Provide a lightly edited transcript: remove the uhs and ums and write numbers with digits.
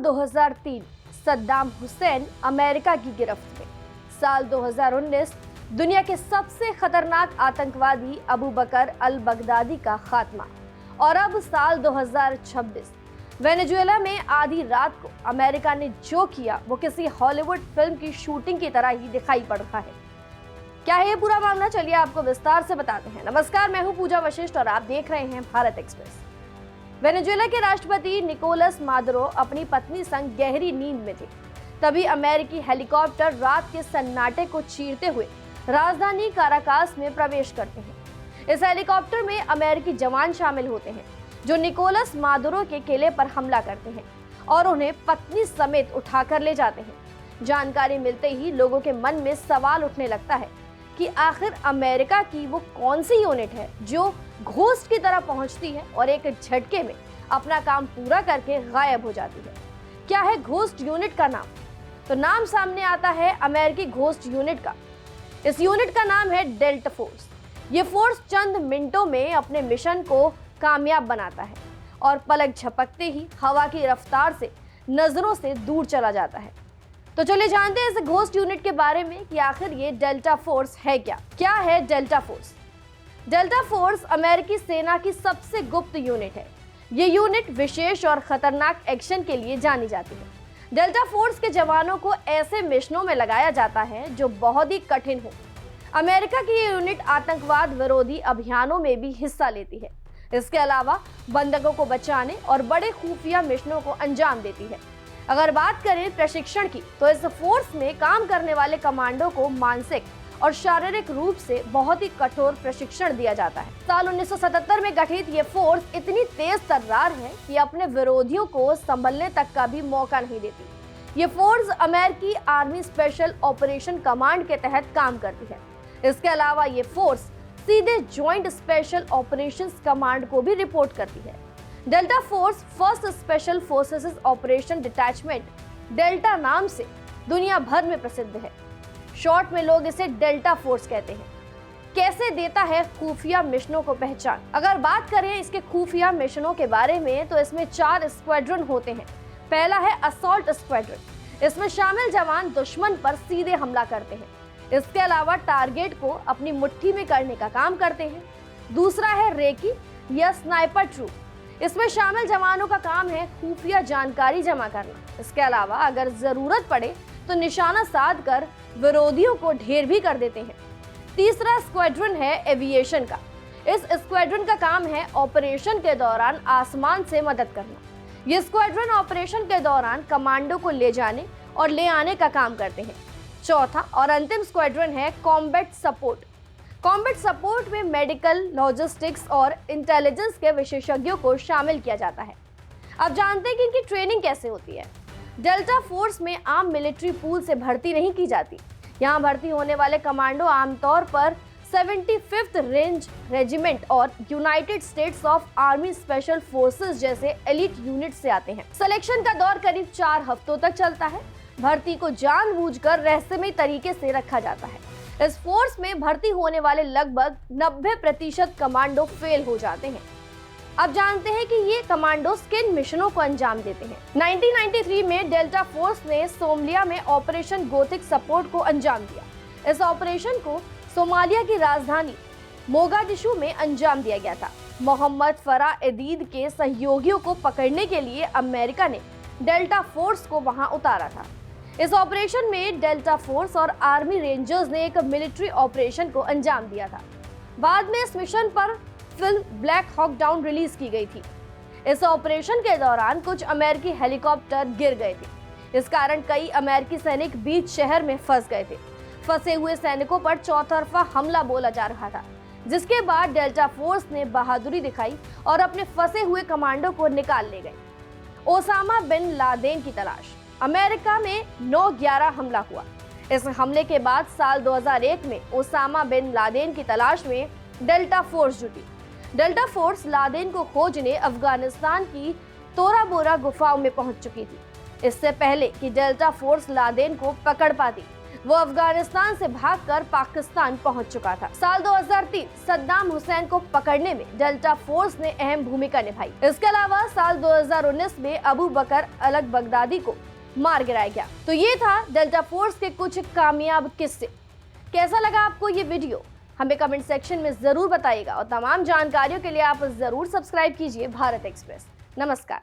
2003 Saddam Hussain America की गिरफ्त में। साल 2019 दुनिया के सबसे खतरनाक आतंकवादी अबू बकर अल बगदादी का खात्मा। और अब साल 2026 वेनेजुएला में आधी रात को अमेरिका ने जो किया वो किसी हॉलीवुड फिल्म की शूटिंग की तरह ही दिखाई पड़ रहा है। क्या है ये पूरा मामला, चलिए आपको विस्तार से बताते हैं। नमस्कार, मैं हूं पूजा वशिष्ठ और आप देख रहे हैं भारत एक्सप्रेस। वेनेजुएला के राष्ट्रपति निकोलस मादुरो अपनी पत्नी संग गहरी नींद में थे, तभी अमेरिकी हेलीकॉप्टर रात के सन्नाटे को चीरते हुए राजधानी काराकास में प्रवेश करते हैं। इस हेलीकॉप्टर में अमेरिकी जवान शामिल होते हैं जो निकोलस मादुरो के किले पर हमला करते हैं और उन्हें पत्नी समेत उठाकर ले जाते हैं। जानकारी मिलते ही लोगों के मन में सवाल उठने लगता है कि आखिर अमेरिका की वो कौन सी यूनिट है जो घोस्ट की तरह पहुंचती है और एक झटके में अपना काम पूरा करके गायब हो जाती है। क्या है घोस्ट यूनिट का नाम? तो नाम सामने आता है अमेरिकी घोस्ट यूनिट का। इस यूनिट का नाम है डेल्टा फोर्स। ये फोर्स चंद मिनटों में अपने मिशन को कामयाब बनाता है और पलक झपकते ही हवा की रफ्तार से नजरों से दूर चला जाता है। तो चलिए जानते हैं इस घोस्ट यूनिट के बारे में कि आखिर ये डेल्टा फोर्स है क्या। क्या है डेल्टा फोर्स? डेल्टा फोर्स अमेरिकी सेना की सबसे गुप्त यूनिट है। ये यूनिट विशेष और खतरनाक एक्शन के लिए जानी जाती है। डेल्टा फोर्स के जवानों को ऐसे मिशनों में लगाया जाता है जो बहुत ही कठिन हो। अमेरिका की ये यूनिट आतंकवाद विरोधी अभियानों में भी हिस्सा लेती है। इसके अलावा बंधकों को बचाने और बड़े खुफिया मिशनों को अंजाम देती है। अगर बात करें प्रशिक्षण की, तो इस फोर्स में काम करने वाले कमांडो को मानसिक और शारीरिक रूप से बहुत ही कठोर प्रशिक्षण दिया जाता है। साल 1977 में गठित ये फोर्स इतनी तेज तर्रार है कि अपने विरोधियों को संभलने तक का भी मौका नहीं देती। ये फोर्स अमेरिकी आर्मी स्पेशल ऑपरेशन कमांड के तहत काम करती है। इसके अलावा ये फोर्स सीधे ज्वाइंट स्पेशल ऑपरेशंस कमांड को भी रिपोर्ट करती है। Delta force first special forces operation detachment delta नाम से दुनिया भर में प्रसिद्ध है। शॉर्ट में लोग इसे डेल्टा फोर्स कहते हैं। कैसे देता है खुफिया मिशनों को पहचान? अगर बात करें इसके खुफिया मिशनों के बारे में, तो इसमें 4 स्क्वाड्रन होते हैं। पहला है असॉल्ट स्क्वाड्रन। इसमें शामिल जवान दुश्मन पर सीधे हमला करते हैं। इसके अलावा टारगेट को अपनी मुट्ठी में करने का काम करते हैं। दूसरा है रेकी या स्नाइपर ट्रूप। इसमें शामिल जवानों का काम है खुफिया जानकारी जमा करना। इसके अलावा अगर जरूरत पड़े तो निशाना साध कर विरोधियों को ढेर भी कर देते हैं। तीसरा स्क्वाड्रन है एविएशन का। इस स्क्वाड्रन का काम है ऑपरेशन के दौरान आसमान से मदद करना। ये स्क्वाड्रन ऑपरेशन के दौरान कमांडो को ले जाने और ले आने का काम करते हैं। चौथा और अंतिम स्क्वाड्रन है कॉम्बैट सपोर्ट। कॉम्बैट सपोर्ट में मेडिकल, लॉजिस्टिक्स और इंटेलिजेंस के विशेषज्ञों को शामिल किया जाता है। अब जानते हैं कि इनकी ट्रेनिंग कैसे होती है। डेल्टा फोर्स में आम मिलिट्री पूल से भर्ती नहीं की जाती। यहाँ भर्ती होने वाले कमांडो आमतौर पर 75th रेंज रेजिमेंट और United states of army special forces जैसे एलिट यूनिट से आते हैं। सिलेक्शन का दौर करीब 4 हफ्तों तक चलता है। भर्ती को जानबूझकर रहस्यमय तरीके से रखा जाता है। इस फोर्स में भर्ती होने वाले लगभग 90% कमांडो फेल हो जाते हैं। अब जानते हैं कि ये कमांडोस किन मिशनों को अंजाम देते हैं। 1993 में डेल्टा फोर्स ने सोमालिया में ऑपरेशन गोथिक सपोर्ट को अंजाम दिया। इस ऑपरेशन को सोमालिया की राजधानी मोगादिशु में अंजाम दिया गया था। मोहम्मद फराह एदीद के सहयोगियों को पकड़ने के लिए अमेरिका ने डेल्टा फोर्स को वहां उतारा था। इस ऑपरेशन में डेल्टा फोर्स और आर्मी रेंजर्स ने एक मिलिट्री ऑपरेशन को अंजाम दिया था। बाद में इस मिशन पर film Black Hawk down release की गई थी। इस ऑपरेशन के दौरान कुछ अमेरिकी हेलीकॉप्टर गिर गए थे। इस कारण कई अमेरिकी सैनिक बीच शहर में फंस गए थे। फंसे हुए सैनिकों पर चौतरफा हमला बोला जा रहा था, जिसके बाद डेल्टा फोर्स ने बहादुरी दिखाई और अपने फंसे हुए कमांडो को निकाल ले गए। ओसामा बिन लादेन की तलाश। अमेरिका में 9/11 हमला हुआ। इस हमले के बाद साल 2001 में ओसामा बिन लादेन की तलाश में डेल्टा फोर्स जुटी। डेल्टा फोर्स लादेन को खोजने अफगानिस्तान की तोरा बोरा गुफाओं में पहुंच चुकी थी। इससे पहले कि डेल्टा फोर्स लादेन को पकड़ पाती, वो अफगानिस्तान से भागकर पाकिस्तान पहुंच चुका था। साल 2003 सद्दाम हुसैन को पकड़ने में डेल्टा फोर्स ने अहम भूमिका निभाई। इसके अलावा साल 2019 में अबू बकर अल बगदादी को मार गिराया गया। तो ये था डेल्टा फोर्स के कुछ कामयाब किस्से। कैसा लगा आपको ये वीडियो, हमें कमेंट सेक्शन में जरूर बताइएगा और तमाम जानकारियों के लिए आप जरूर सब्सक्राइब कीजिए भारत एक्सप्रेस। नमस्कार।